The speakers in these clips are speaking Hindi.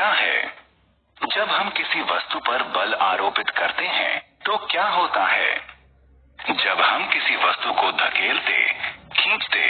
क्या है? जब हम किसी वस्तु पर बल आरोपित करते हैं तो क्या होता है? जब हम किसी वस्तु को धकेलते, खींचते,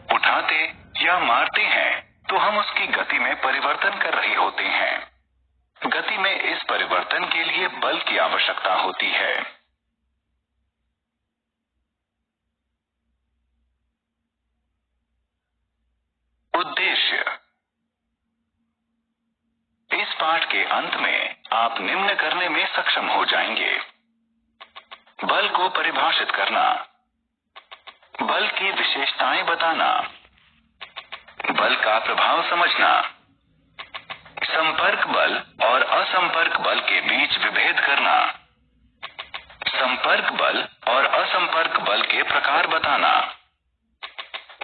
उठाते या मारते हैं तो हम उसकी गति में परिवर्तन कर रहे होते हैं। गति में इस परिवर्तन के लिए बल की आवश्यकता होती है। उद्देश्य। इस पाठ के अंत में आप निम्न करने में सक्षम हो जाएंगे। बल को परिभाषित करना, बल की विशेषताएं बताना, बल का प्रभाव समझना, संपर्क बल और असंपर्क बल के बीच विभेद करना, संपर्क बल और असंपर्क बल के प्रकार बताना,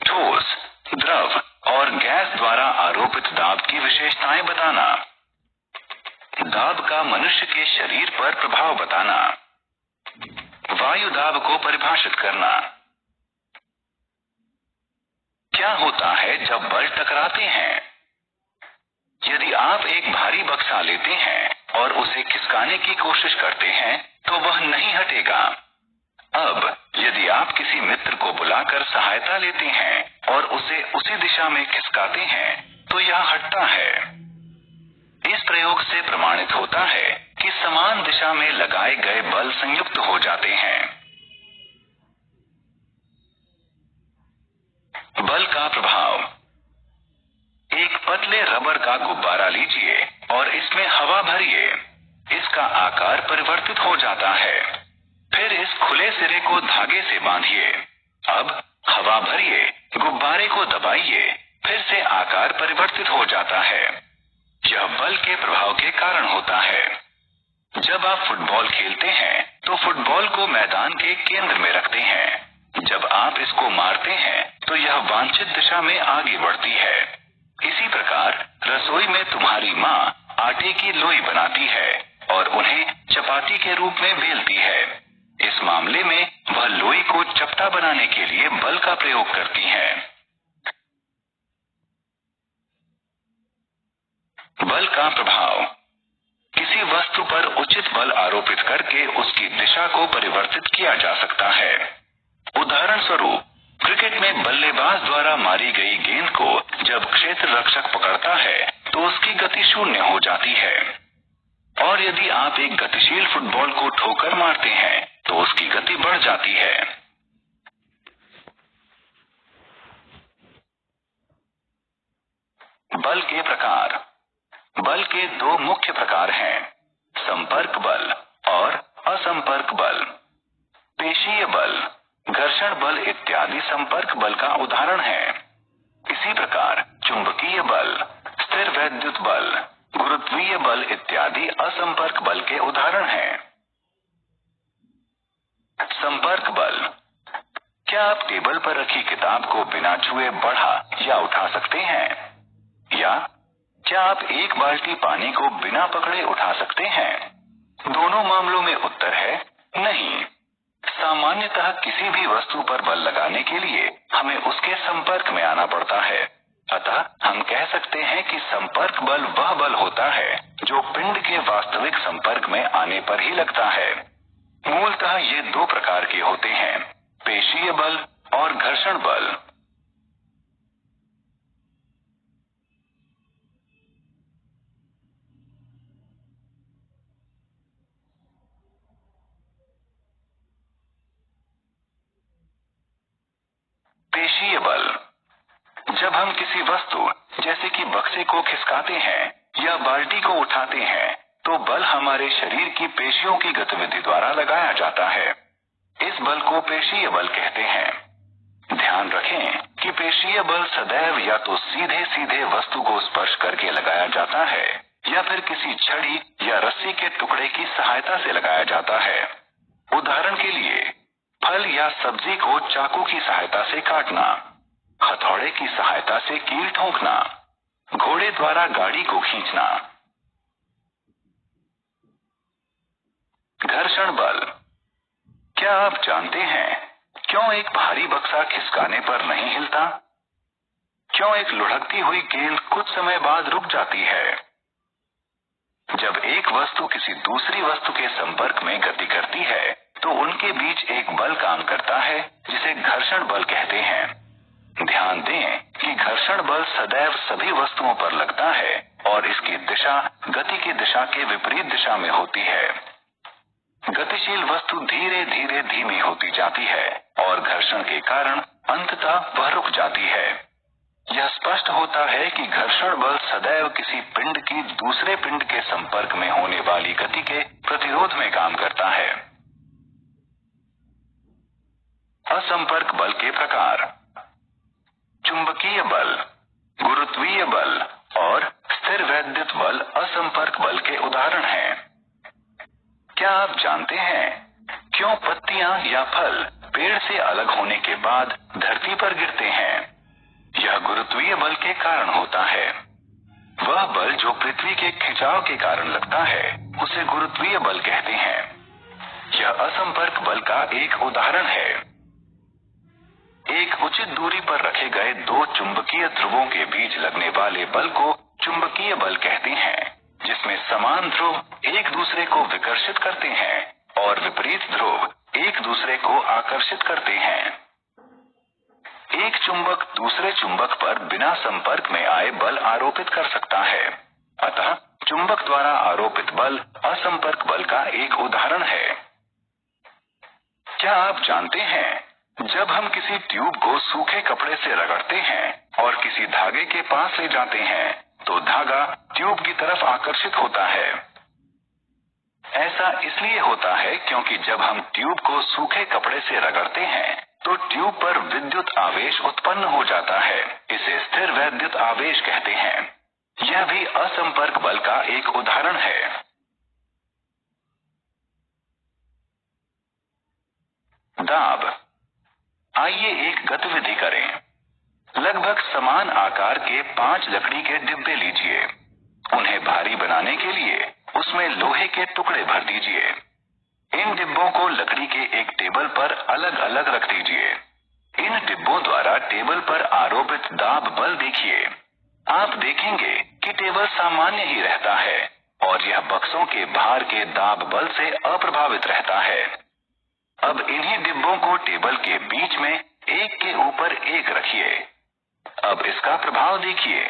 ठोस, द्रव और गैस द्वारा आरोपित दाब की विशेषताएं बताना, दाब का मनुष्य के शरीर पर प्रभाव बताना, वायु दाब को परिभाषित करना। क्या होता है जब बल टकराते हैं? यदि आप एक भारी बक्सा लेते हैं और उसे खिसकाने की कोशिश करते हैं तो वह नहीं हटेगा। अब यदि आप किसी मित्र को बुलाकर सहायता लेते हैं और उसे उसी दिशा में खिसकाते हैं तो यह हटता है। इस प्रयोग से प्रमाणित होता है कि समान दिशा में लगाए गए बल संयुक्त हो जाते हैं। बल का प्रभाव। एक पतले रबर का गुब्बारा लीजिए और इसमें हवा भरिए। इसका आकार परिवर्तित हो जाता है। फिर इस खुले सिरे को धागे से बांधिए। अब हवा भरिए, गुब्बारे को दबाइए, फिर से आकार परिवर्तित हो जाता है। यह बल के प्रभाव के कारण होता है। जब आप फुटबॉल खेलते हैं तो फुटबॉल को मैदान के केंद्र में रखते हैं। जब आप इसको मारते हैं तो यह वांछित दिशा में आगे बढ़ती है। इसी प्रकार रसोई में तुम्हारी माँ आटे की लोई बनाती है और उन्हें चपाती के रूप में बेलती है। इस मामले में वह लोई को चपटा बनाने के लिए बल का प्रयोग करती है। बल का प्रभाव। किसी वस्तु पर उचित बल आरोपित करके उसकी दिशा को परिवर्तित किया जा सकता है। उदाहरण स्वरूप, क्रिकेट में बल्लेबाज द्वारा मारी गई गेंद को जब क्षेत्र रक्षक पकड़ता है तो उसकी गति शून्य हो जाती है। और यदि आप एक गतिशील फुटबॉल को ठोकर मारते हैं तो उसकी गति बढ़ जाती है। बल के प्रकार। बल के दो मुख्य प्रकार हैं, संपर्क बल और असंपर्क बल। पेशीय बल, घर्षण बल इत्यादि संपर्क बल का उदाहरण है। इसी प्रकार चुंबकीय बल, स्थिर वैद्युत बल, गुरुत्वीय बल इत्यादि असंपर्क बल के उदाहरण हैं। संपर्क बल। क्या आप टेबल पर रखी किताब को बिना छुए बढ़ा या उठा सकते हैं? या क्या आप एक बाल्टी पानी को बिना पकड़े उठा सकते हैं? दोनों मामलों में उत्तर है नहीं। सामान्यतः किसी भी वस्तु पर बल लगाने के लिए हमें उसके संपर्क में आना पड़ता है। अतः हम कह सकते हैं कि संपर्क बल वह बल होता है जो पिंड के वास्तविक संपर्क में आने पर ही लगता है। मूलतः ये दो प्रकार के होते हैं, पेशीय बल और घर्षण बल। पेशीय बल। जब हम किसी वस्तु जैसे कि बक्से को खिसकाते हैं या बाल्टी को उठाते हैं तो बल हमारे शरीर की पेशियों की गतिविधि द्वारा लगाया जाता है। इस बल को पेशीय बल कहते हैं। ध्यान रखें कि पेशीय बल सदैव या तो सीधे सीधे वस्तु को स्पर्श करके लगाया जाता है या फिर किसी छड़ी या रस्सी के टुकड़े की सहायता से लगाया जाता है। उदाहरण के लिए, फल या सब्जी को चाकू की सहायता से काटना, हथौड़े की सहायता से कील ठोंकना, घोड़े द्वारा गाड़ी को खींचना। घर्षण बल। क्या आप जानते हैं क्यों एक भारी बक्सा खिसकाने पर नहीं हिलता? क्यों एक लुढ़कती हुई गेंद कुछ समय बाद रुक जाती है? जब एक वस्तु किसी दूसरी वस्तु के संपर्क में गति करती है तो उनके बीच एक बल काम करता है जिसे घर्षण बल कहते हैं। ध्यान दें कि घर्षण बल सदैव सभी वस्तुओं पर लगता है और इसकी दिशा गति की दिशा के विपरीत दिशा में होती है। गतिशील वस्तु धीरे धीरे धीमी होती जाती है और घर्षण के कारण अंततः वह रुक जाती है। यह स्पष्ट होता है कि घर्षण बल सदैव किसी पिंड की दूसरे पिंड के संपर्क में होने वाली गति के प्रतिरोध में काम करता है। असंपर्क बल के प्रकार। चुंबकीय बल, गुरुत्वीय बल और स्थिर वैद्युत बल असंपर्क बल के उदाहरण हैं। क्या आप जानते हैं क्यों पत्तियां या फल पेड़ से अलग होने के बाद धरती पर गिरते हैं? यह गुरुत्वीय बल के कारण होता है। वह बल जो पृथ्वी के खिंचाव के कारण लगता है उसे गुरुत्वीय बल कहते हैं। यह असंपर्क बल का एक उदाहरण है। एक उचित दूरी पर रखे गए दो चुंबकीय ध्रुवों के बीच लगने वाले बल को चुंबकीय बल कहते हैं, जिसमें समान ध्रुव एक दूसरे को विकर्षित करते हैं और विपरीत ध्रुव एक दूसरे को आकर्षित करते हैं। एक चुंबक दूसरे चुंबक पर बिना संपर्क में आए बल आरोपित कर सकता है। अतः चुंबक द्वारा आरोपित बल असंपर्क बल का एक उदाहरण है। क्या आप जानते हैं जब हम किसी ट्यूब को सूखे कपड़े से रगड़ते हैं और किसी धागे के पास ले जाते हैं तो धागा ट्यूब की तरफ आकर्षित होता है। ऐसा इसलिए होता है क्योंकि जब हम ट्यूब को सूखे कपड़े से रगड़ते हैं तो ट्यूब पर विद्युत आवेश उत्पन्न हो जाता है। इसे स्थिर वैद्युत आवेश कहते हैं। यह भी असंपर्क बल का एक उदाहरण है। दाब। आइए एक गतिविधि करें। लगभग समान आकार के 5 लकड़ी के डिब्बे लीजिए। उन्हें भारी बनाने के लिए उसमें लोहे के टुकड़े भर दीजिए। इन डिब्बों को लकड़ी के एक टेबल पर अलग अलग रख दीजिए। इन डिब्बों द्वारा टेबल पर आरोपित दाब बल देखिए। आप देखेंगे कि टेबल सामान्य ही रहता है और यह बक्सों के भार के दाब बल से अप्रभावित रहता है। अब इन्हीं डिब्बों को टेबल के बीच में एक के ऊपर एक रखिए। अब इसका प्रभाव देखिए।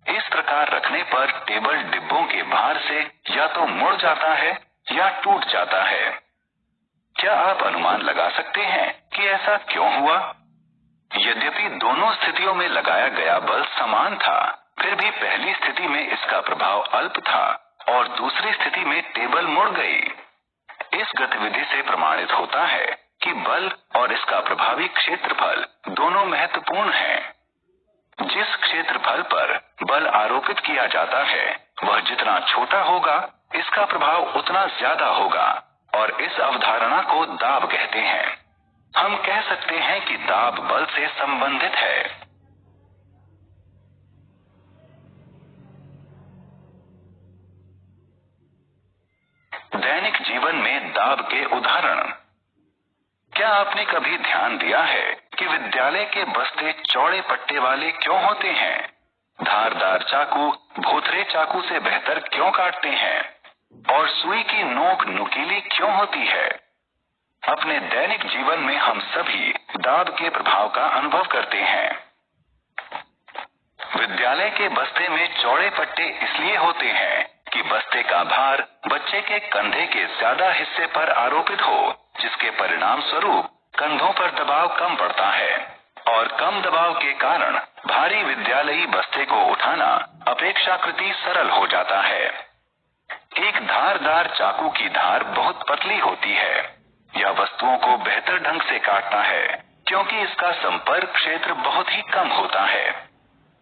इस प्रकार रखने पर टेबल डिब्बों के भार से या तो मुड़ जाता है या टूट जाता है। क्या आप अनुमान लगा सकते हैं कि ऐसा क्यों हुआ? यद्यपि दोनों स्थितियों में लगाया गया बल समान था, फिर भी पहली स्थिति में इसका प्रभाव अल्प था और दूसरी स्थिति में टेबल मुड़ गई। इस गतिविधि से प्रमाणित होता है कि बल और इसका प्रभावी क्षेत्रफल दोनों महत्वपूर्ण हैं। जिस क्षेत्रफल पर बल आरोपित किया जाता है वह जितना छोटा होगा इसका प्रभाव उतना ज्यादा होगा और इस अवधारणा को दाब कहते हैं। हम कह सकते हैं कि दाब बल से संबंधित है। दैनिक जीवन में दाब के उदाहरण। क्या आपने कभी ध्यान दिया है कि विद्यालय के बस्ते चौड़े पट्टे वाले क्यों होते हैं? धारदार चाकू भोथरे चाकू से बेहतर क्यों काटते हैं? और सुई की नोक नुकीली क्यों होती है? अपने दैनिक जीवन में हम सभी दाब के प्रभाव का अनुभव करते हैं। विद्यालय के बस्ते में चौड़े पट्टे इसलिए होते हैं कि बस्ते का भार बच्चे के कंधे के ज्यादा हिस्से पर आरोपित हो, जिसके परिणाम स्वरूप कंधों पर दबाव कम पड़ता है और कम दबाव के कारण भारी विद्यालयी बस्ते को उठाना अपेक्षाकृत सरल हो जाता है। एक धारदार चाकू की धार बहुत पतली होती है। यह वस्तुओं को बेहतर ढंग से काटता है क्योंकि इसका संपर्क क्षेत्र बहुत ही कम होता है।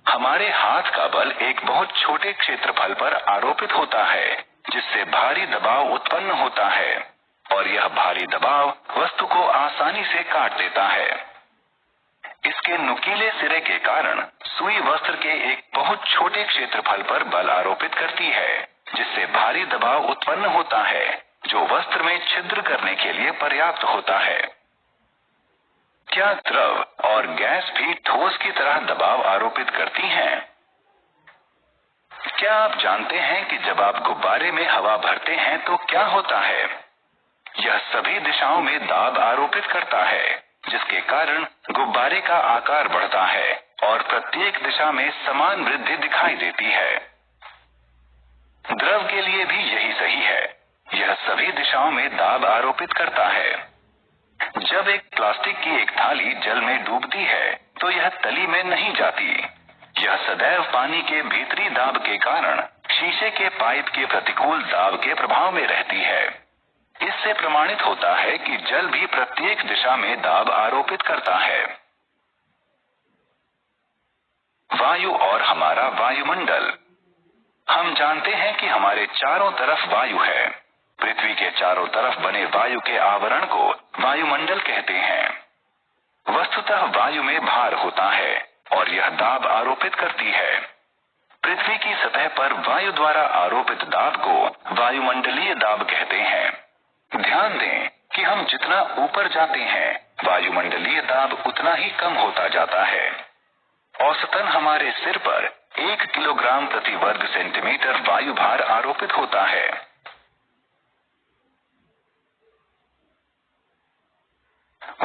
हमारे हाथ का बल एक बहुत छोटे क्षेत्रफल पर आरोपित होता है, जिससे भारी दबाव उत्पन्न होता है और यह भारी दबाव वस्तु को आसानी से काट देता है। इसके नुकीले सिरे के कारण सुई वस्त्र के एक बहुत छोटे क्षेत्रफल पर बल आरोपित करती है, जिससे भारी दबाव उत्पन्न होता है जो वस्त्र में छिद्र करने के लिए पर्याप्त होता है। क्या द्रव और गैस भी ठोस की तरह दबाव आरोपित करती हैं? क्या क्या आप जानते हैं कि जब आप गुब्बारे में हवा भरते हैं तो क्या होता है? यह सभी दिशाओं में दाब आरोपित करता है, जिसके कारण गुब्बारे का आकार बढ़ता है और प्रत्येक दिशा में समान वृद्धि दिखाई देती है। द्रव के लिए भी यही सही है। यह सभी दिशाओं में दाब आरोपित करता है। जब एक प्लास्टिक की एक थाली जल में डूबती है तो यह तली में नहीं जाती। यह सदैव पानी के भीतरी दाब के कारण शीशे के पाइप के प्रतिकूल दाब के प्रभाव में रहती है। इससे प्रमाणित होता है कि जल भी प्रत्येक दिशा में दाब आरोपित करता है। वायु और हमारा वायुमंडल। हम जानते हैं कि हमारे चारों तरफ वायु है। पृथ्वी के चारों तरफ बने वायु के आवरण को वायुमंडल कहते हैं। वस्तुतः वायु में भार होता है और यह दाब आरोपित करती है। पृथ्वी की सतह पर वायु द्वारा आरोपित दाब को वायुमंडलीय दाब कहते हैं। ध्यान दें कि हम जितना ऊपर जाते हैं वायुमंडलीय दाब उतना ही कम होता जाता है। औसतन हमारे सिर पर 1 किलोग्राम प्रति वर्ग सेंटीमीटर वायु भार आरोपित होता है।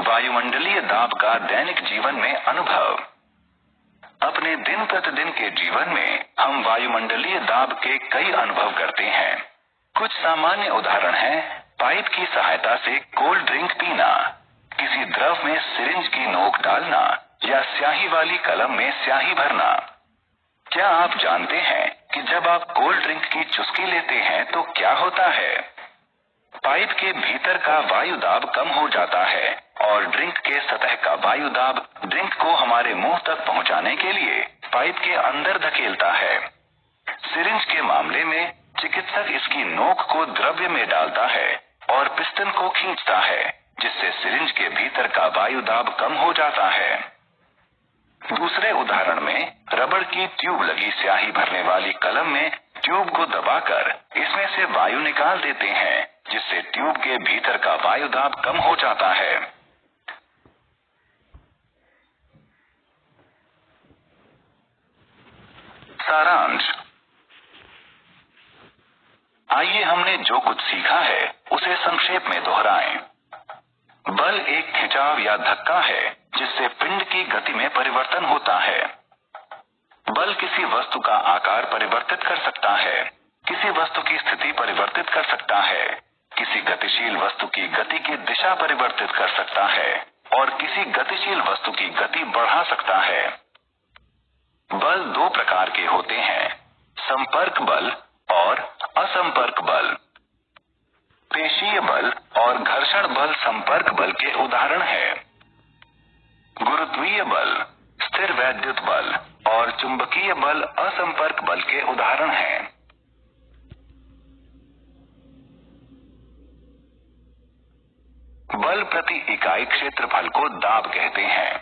वायुमंडलीय दाब का दैनिक जीवन में अनुभव। अपने दिन प्रतिदिन के जीवन में हम वायुमंडलीय दाब के कई अनुभव करते हैं। कुछ सामान्य उदाहरण हैं पाइप की सहायता से कोल्ड ड्रिंक पीना, किसी द्रव में सिरिंज की नोक डालना या स्याही वाली कलम में स्याही भरना। क्या आप जानते हैं कि जब आप कोल्ड ड्रिंक की चुस्की लेते हैं तो क्या होता है? पाइप के भीतर का वायु दाब कम हो जाता है और ड्रिंक के सतह का वायु दाब ड्रिंक को हमारे मुंह तक पहुंचाने के लिए पाइप के अंदर धकेलता है। सिरिंज के मामले में चिकित्सक इसकी नोक को द्रव्य में डालता है और पिस्टन को खींचता है, जिससे सिरिंज के भीतर का वायु दाब कम हो जाता है। दूसरे उदाहरण में रबड़ की ट्यूब लगी स्याही भरने वाली कलम में ट्यूब को दबाकर इसमें से वायु निकाल देते हैं, जिससे ट्यूब के भीतर का वायु दाब कम हो जाता है। सारांश। आइए हमने जो कुछ सीखा है उसे संक्षेप में दोहराएं। बल एक खिंचाव या धक्का है जिससे पिंड की गति में परिवर्तन होता है। बल किसी वस्तु का आकार परिवर्तित कर सकता है, किसी वस्तु की स्थिति परिवर्तित कर सकता है, किसी गतिशील वस्तु की गति की दिशा परिवर्तित कर सकता है और किसी गतिशील वस्तु की गति बढ़ा सकता है। बल दो प्रकार के होते हैं, संपर्क बल और असंपर्क बल। पेशीय बल और घर्षण बल संपर्क बल के उदाहरण हैं। गुरुत्वीय बल, स्थिर वैद्युत बल और चुंबकीय बल असंपर्क बल के उदाहरण हैं। बल प्रति इकाई क्षेत्रफल को दाब कहते हैं।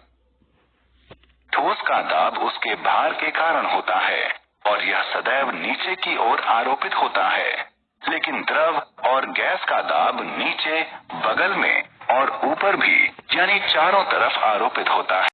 ठोस का दाब उसके भार के कारण होता है और यह सदैव नीचे की ओर आरोपित होता है, लेकिन द्रव और गैस का दाब नीचे, बगल में और ऊपर भी यानी चारों तरफ आरोपित होता है।